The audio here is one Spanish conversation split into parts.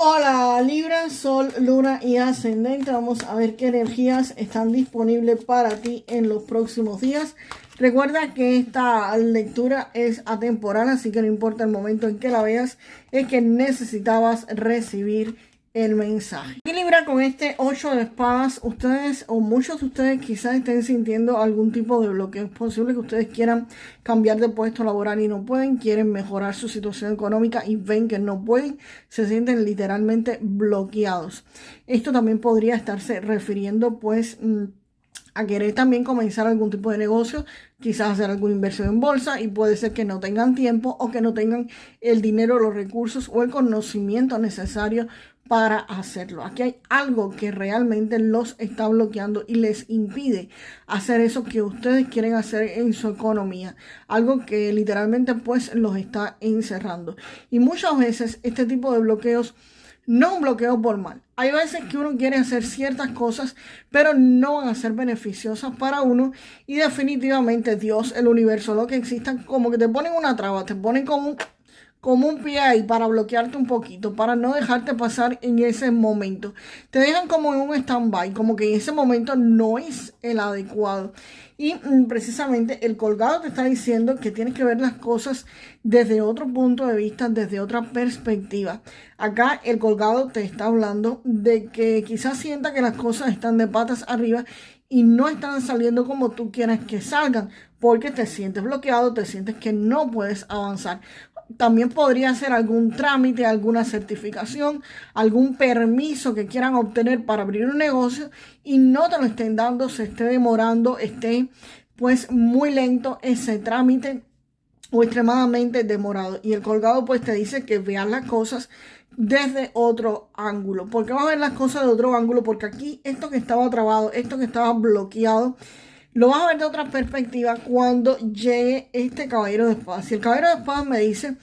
Hola Libra, Sol, Luna y Ascendente. Vamos a ver qué energías están disponibles para ti en los próximos días. Recuerda que esta lectura es atemporal, así que no importa el momento en que la veas, es que necesitabas recibir el mensaje. Y Libra, con este 8 de espadas, ustedes o muchos de ustedes quizás estén sintiendo algún tipo de bloqueo. Es posible que ustedes quieran cambiar de puesto laboral y no pueden, quieren mejorar su situación económica y ven que no pueden, se sienten literalmente bloqueados. Esto también podría estarse refiriendo pues a querer también comenzar algún tipo de negocio, quizás hacer alguna inversión en bolsa, y puede ser que no tengan tiempo o que no tengan el dinero, los recursos o el conocimiento necesario para hacerlo. Aquí hay algo que realmente los está bloqueando y les impide hacer eso que ustedes quieren hacer en su economía. Algo que literalmente pues los está encerrando. Y muchas veces este tipo de bloqueos no es un bloqueo por mal. Hay veces que uno quiere hacer ciertas cosas, pero no van a ser beneficiosas para uno. Y definitivamente Dios, el universo, lo que exista, como que te ponen una traba, te ponen como un pie ahí para bloquearte un poquito, para no dejarte pasar en ese momento. Te dejan como en un stand-by, como que en ese momento no es el adecuado. Y precisamente el colgado te está diciendo que tienes que ver las cosas desde otro punto de vista, desde otra perspectiva. Acá el colgado te está hablando de que quizás sienta que las cosas están de patas arriba y no están saliendo como tú quieres que salgan, porque te sientes bloqueado, te sientes que no puedes avanzar. También podría ser algún trámite, alguna certificación, algún permiso que quieran obtener para abrir un negocio y no te lo estén dando, se esté demorando, esté pues muy lento ese trámite o extremadamente demorado. Y el colgado pues te dice que veas las cosas desde otro ángulo. ¿Por qué vas a ver las cosas de otro ángulo? Porque aquí esto que estaba trabado, esto que estaba bloqueado, lo vas a ver de otra perspectiva cuando llegue este caballero de espadas. Si el caballero de espadas me dice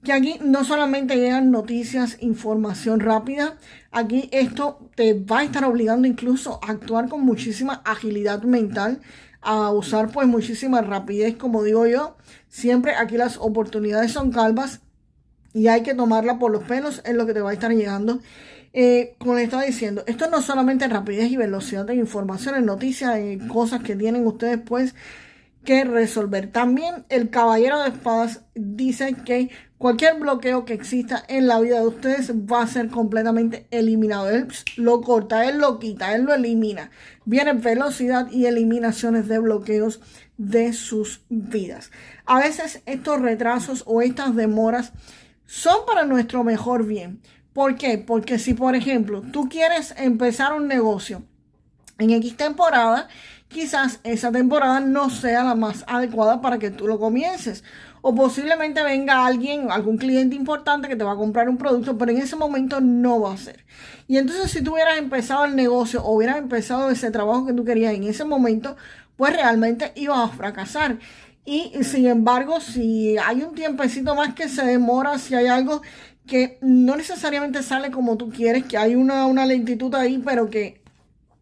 que aquí no solamente llegan noticias, información rápida, aquí esto te va a estar obligando incluso a actuar con muchísima agilidad mental, a usar pues muchísima rapidez, como digo yo. Siempre aquí las oportunidades son calvas y hay que tomarla por los pelos, es lo que te va a estar llegando. Como les estaba diciendo, esto no solamente rapidez y velocidad de información, en noticias, cosas que tienen ustedes pues que resolver. También el caballero de espadas dice que cualquier bloqueo que exista en la vida de ustedes va a ser completamente eliminado. Él lo corta, él lo quita, él lo elimina. Viene velocidad y eliminaciones de bloqueos de sus vidas. A veces estos retrasos o estas demoras son para nuestro mejor bien. ¿Por qué? Porque si, por ejemplo, tú quieres empezar un negocio en X temporada, quizás esa temporada no sea la más adecuada para que tú lo comiences. O posiblemente venga alguien, algún cliente importante que te va a comprar un producto, pero en ese momento no va a ser. Y entonces si tú hubieras empezado el negocio o hubieras empezado ese trabajo que tú querías en ese momento, pues realmente ibas a fracasar. Y sin embargo, si hay un tiempecito más que se demora, si hay algo que no necesariamente sale como tú quieres, que hay una lentitud ahí, pero que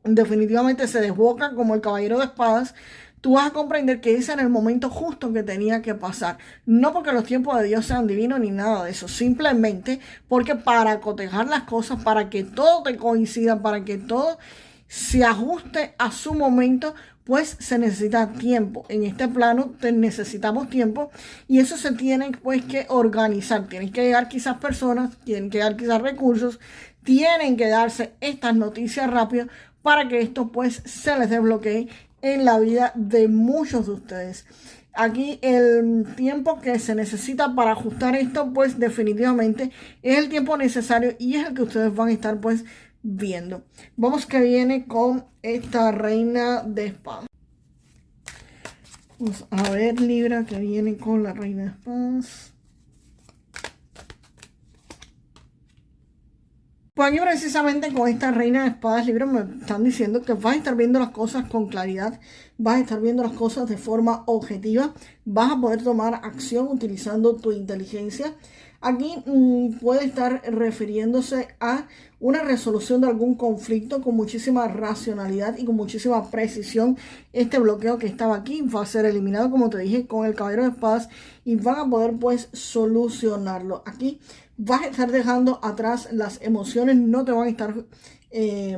definitivamente se desboca como el caballero de espadas, tú vas a comprender que ese era el momento justo que tenía que pasar. No porque los tiempos de Dios sean divinos ni nada de eso, simplemente porque para cotejar las cosas, para que todo te coincida, para que todo se ajuste a su momento, pues se necesita tiempo. En este plano necesitamos tiempo y eso se tiene pues que organizar. Tienen que llegar quizás personas, tienen que llegar quizás recursos, tienen que darse estas noticias rápidas para que esto pues se les desbloquee en la vida de muchos de ustedes. Aquí el tiempo que se necesita para ajustar esto pues definitivamente es el tiempo necesario y es el que ustedes van a estar pues viendo. Vamos que viene con esta reina de espadas. Vamos a ver Libra que viene con la reina de espadas. Pues aquí precisamente con esta reina de espadas, Libra, me están diciendo que vas a estar viendo las cosas con claridad, vas a estar viendo las cosas de forma objetiva, vas a poder tomar acción utilizando tu inteligencia. Aquí puede estar refiriéndose a una resolución de algún conflicto con muchísima racionalidad y con muchísima precisión. Este bloqueo que estaba aquí va a ser eliminado, como te dije, con el Caballero de Espadas, y van a poder pues solucionarlo. Aquí vas a estar dejando atrás las emociones, no te van a estar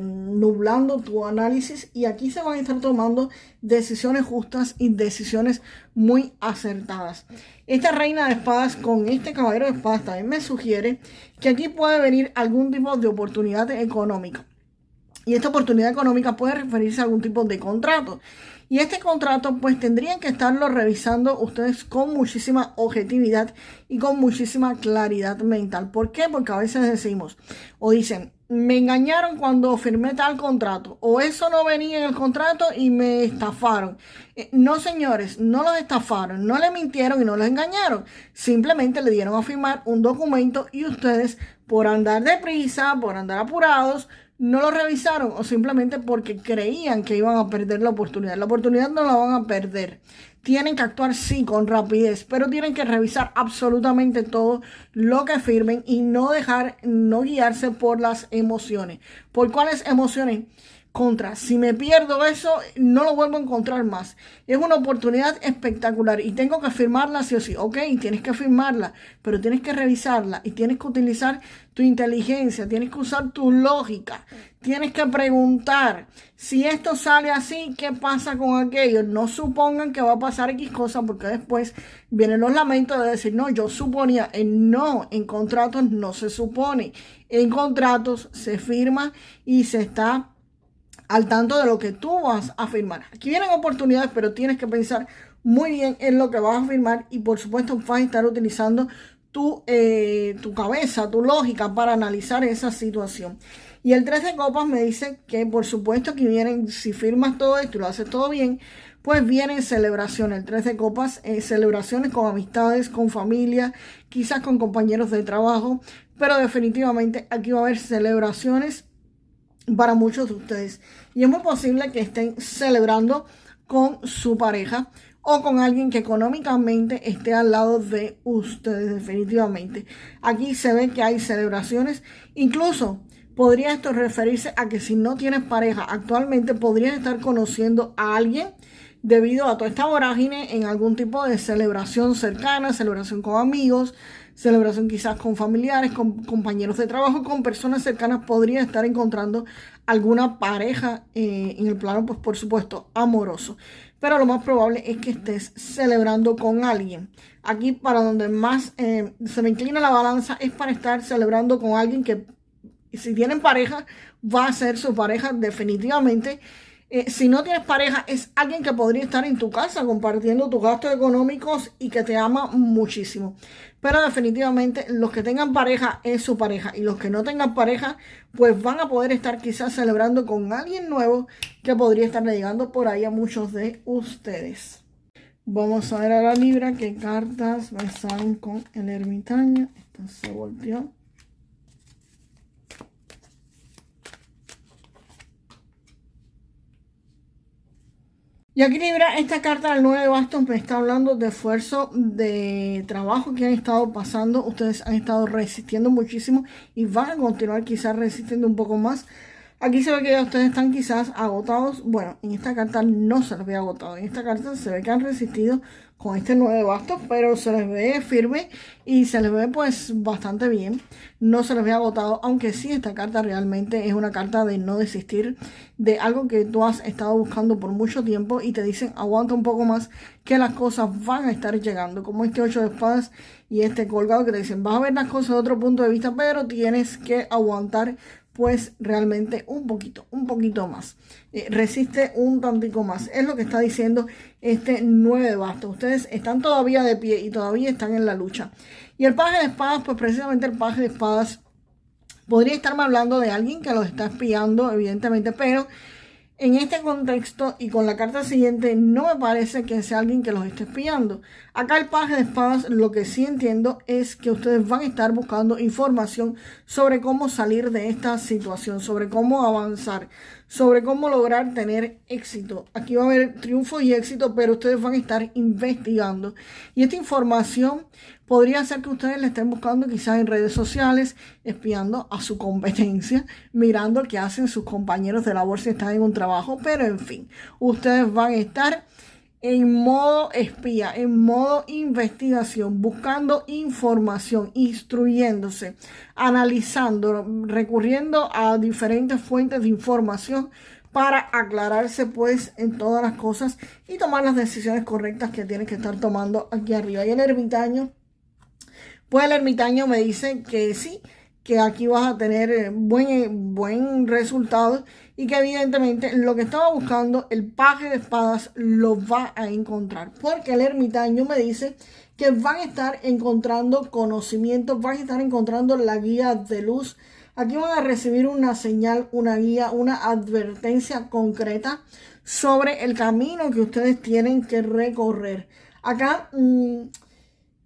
nublando tu análisis, y aquí se van a estar tomando decisiones justas y decisiones muy acertadas. Esta Reina de Espadas con este Caballero de Espadas también me sugiere que aquí puede venir algún tipo de oportunidad económica, y esta oportunidad económica puede referirse a algún tipo de contrato. Y este contrato pues tendrían que estarlo revisando ustedes con muchísima objetividad y con muchísima claridad mental. ¿Por qué? Porque a veces decimos o dicen, me engañaron cuando firmé tal contrato, o eso no venía en el contrato y me estafaron. No, señores, no los estafaron, no le mintieron y no los engañaron. Simplemente le dieron a firmar un documento y ustedes, por andar deprisa, por andar apurados, no lo revisaron, o simplemente porque creían que iban a perder la oportunidad. La oportunidad no la van a perder. Tienen que actuar sí con rapidez, pero tienen que revisar absolutamente todo lo que firmen y no guiarse por las emociones. ¿Por cuáles emociones? Si me pierdo eso, no lo vuelvo a encontrar más. Es una oportunidad espectacular y tengo que firmarla sí o sí. Ok, tienes que firmarla, pero tienes que revisarla y tienes que utilizar tu inteligencia, tienes que usar tu lógica, tienes que preguntar, si esto sale así, ¿qué pasa con aquello? No supongan que va a pasar X cosa, porque después vienen los lamentos de decir, no, yo suponía. No, en contratos no se supone. En contratos se firma y se está al tanto de lo que tú vas a firmar. Aquí vienen oportunidades, pero tienes que pensar muy bien en lo que vas a firmar, y por supuesto vas a estar utilizando tu cabeza, tu lógica para analizar esa situación. Y el 3 de copas me dice que por supuesto que vienen, si firmas todo esto y lo haces todo bien, pues vienen celebraciones. El 3 de copas, celebraciones con amistades, con familia, quizás con compañeros de trabajo, pero definitivamente aquí va a haber celebraciones para muchos de ustedes, y es muy posible que estén celebrando con su pareja o con alguien que económicamente esté al lado de ustedes. Definitivamente aquí se ve que hay celebraciones. Incluso podría esto referirse a que si no tienes pareja actualmente, podrías estar conociendo a alguien debido a toda esta vorágine en algún tipo de celebración cercana, celebración con amigos, celebración quizás con familiares, con compañeros de trabajo, con personas cercanas. Podría estar encontrando alguna pareja en el plano, pues por supuesto, amoroso. Pero lo más probable es que estés celebrando con alguien. Aquí para donde más se me inclina la balanza es para estar celebrando con alguien que, si tienen pareja, va a ser su pareja definitivamente. Si no tienes pareja, es alguien que podría estar en tu casa compartiendo tus gastos económicos y que te ama muchísimo. Pero definitivamente los que tengan pareja es su pareja, y los que no tengan pareja pues van a poder estar quizás celebrando con alguien nuevo que podría estar llegando por ahí a muchos de ustedes. Vamos a ver a la Libra qué cartas me salen con el ermitaño. Esta se volteó. Y aquí Libra, esta carta del 9 de bastos me está hablando de esfuerzo, de trabajo que han estado pasando. Ustedes han estado resistiendo muchísimo y van a continuar quizás resistiendo un poco más. Aquí se ve que ustedes están quizás agotados. Bueno, en esta carta no se les ve agotado. En esta carta se ve que han resistido con este 9 de bastos, pero se les ve firme y se les ve pues bastante bien. No se les ve agotado, aunque sí, esta carta realmente es una carta de no desistir de algo que tú has estado buscando por mucho tiempo, y te dicen aguanta un poco más, que las cosas van a estar llegando, como este 8 de espadas y este colgado que te dicen vas a ver las cosas de otro punto de vista, pero tienes que aguantar pues realmente un poquito más. Resiste un tantico más. Es lo que está diciendo este 9 de bastos. Ustedes están todavía de pie y todavía están en la lucha. Y el paje de espadas, pues precisamente el paje de espadas podría estarme hablando de alguien que los está espiando, evidentemente, pero en este contexto y con la carta siguiente no me parece que sea alguien que los esté espiando. Acá el paje de espadas, lo que sí entiendo es que ustedes van a estar buscando información sobre cómo salir de esta situación, sobre cómo avanzar, sobre cómo lograr tener éxito. Aquí va a haber triunfo y éxito, pero ustedes van a estar investigando. Y esta información podría ser que ustedes la estén buscando quizás en redes sociales, espiando a su competencia, mirando qué hacen sus compañeros de labor si están en un trabajo, pero en fin, ustedes van a estar en modo espía, en modo investigación, buscando información, instruyéndose, analizando, recurriendo a diferentes fuentes de información para aclararse pues en todas las cosas y tomar las decisiones correctas que tienen que estar tomando aquí arriba. Y el ermitaño, pues el ermitaño me dice que sí, que aquí vas a tener buen resultado y que evidentemente lo que estaba buscando el paje de espadas lo va a encontrar, porque el ermitaño me dice que van a estar encontrando conocimientos, van a estar encontrando la guía de luz. Aquí van a recibir una señal, una guía, una advertencia concreta sobre el camino que ustedes tienen que recorrer. Acá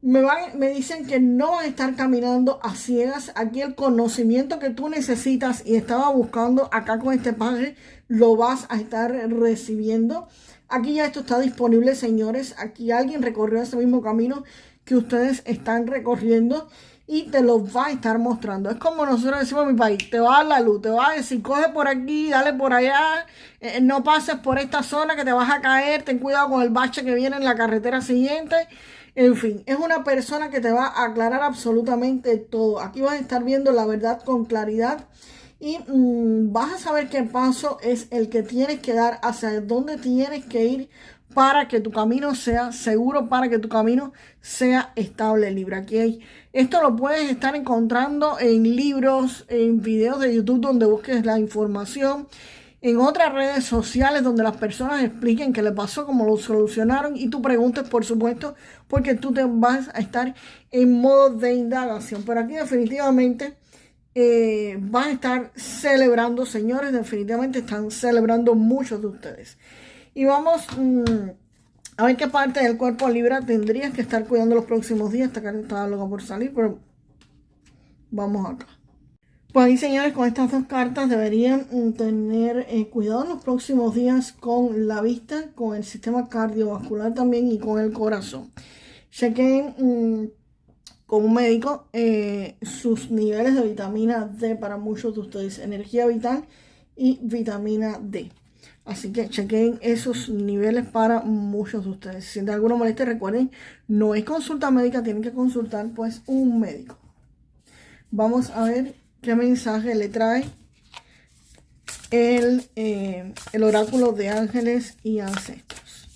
me dicen que no van a estar caminando a ciegas. Aquí el conocimiento que tú necesitas y estaba buscando acá con este paje, lo vas a estar recibiendo. Aquí ya esto está disponible, señores. Aquí alguien recorrió ese mismo camino que ustedes están recorriendo y te lo va a estar mostrando. Es como nosotros decimos en mi país, te va a dar la luz, te va a decir, coge por aquí, dale por allá, no pases por esta zona que te vas a caer, ten cuidado con el bache que viene en la carretera siguiente. En fin, es una persona que te va a aclarar absolutamente todo. Aquí vas a estar viendo la verdad con claridad y vas a saber qué paso es el que tienes que dar, hacia dónde tienes que ir para que tu camino sea seguro, para que tu camino sea estable, Libra. Esto lo puedes estar encontrando en libros, en videos de YouTube donde busques la información, en otras redes sociales donde las personas expliquen qué le pasó, cómo lo solucionaron y tú preguntes, por supuesto, porque tú te vas a estar en modo de indagación. Pero aquí definitivamente van a estar celebrando, señores, definitivamente están celebrando muchos de ustedes. Y vamos a ver qué parte del cuerpo Libra tendrías que estar cuidando los próximos días. Esta carta estaba loca por salir, pero vamos acá. Pues ahí, señores, con estas dos cartas deberían tener cuidado en los próximos días con la vista, con el sistema cardiovascular también y con el corazón. Chequen con un médico sus niveles de vitamina D para muchos de ustedes, energía vital y vitamina D. Así que chequen esos niveles para muchos de ustedes. Si sienten alguna molestia, recuerden, no es consulta médica, tienen que consultar pues un médico. Vamos a ver qué mensaje le trae el oráculo de ángeles y ancestros.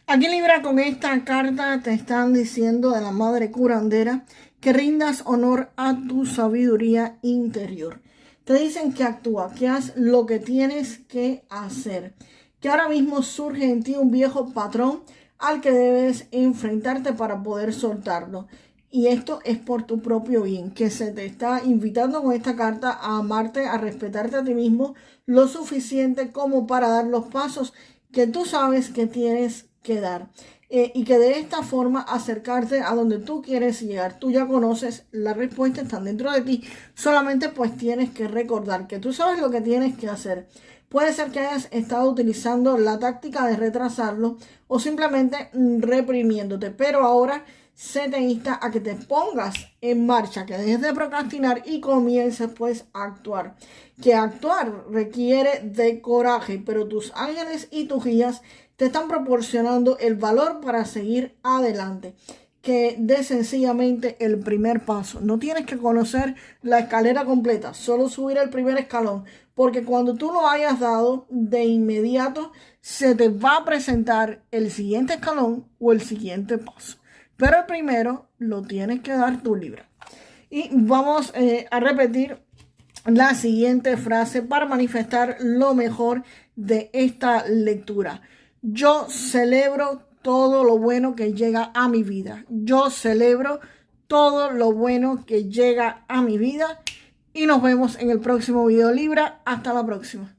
Aquí, Libra, con esta carta te están diciendo de la madre curandera que rindas honor a tu sabiduría interior. Te dicen que actúa, que haz lo que tienes que hacer, que ahora mismo surge en ti un viejo patrón al que debes enfrentarte para poder soltarlo. Y esto es por tu propio bien, que se te está invitando con esta carta a amarte, a respetarte a ti mismo lo suficiente como para dar los pasos que tú sabes que tienes que dar. Y que de esta forma acercarte a donde tú quieres llegar. Tú ya conoces la respuesta, están dentro de ti. Solamente pues tienes que recordar que tú sabes lo que tienes que hacer. Puede ser que hayas estado utilizando la táctica de retrasarlo o simplemente reprimiéndote, pero ahora se te insta a que te pongas en marcha, que dejes de procrastinar y comiences pues a actuar. Que actuar requiere de coraje, pero tus ángeles y tus guías te están proporcionando el valor para seguir adelante. Que des sencillamente el primer paso. No tienes que conocer la escalera completa, solo subir el primer escalón, porque cuando tú lo hayas dado, de inmediato se te va a presentar el siguiente escalón o el siguiente paso. Pero el primero lo tienes que dar tú, Libra. Y vamos a repetir la siguiente frase para manifestar lo mejor de esta lectura. Yo celebro todo lo bueno que llega a mi vida. Yo celebro todo lo bueno que llega a mi vida. Y nos vemos en el próximo video, Libra. Hasta la próxima.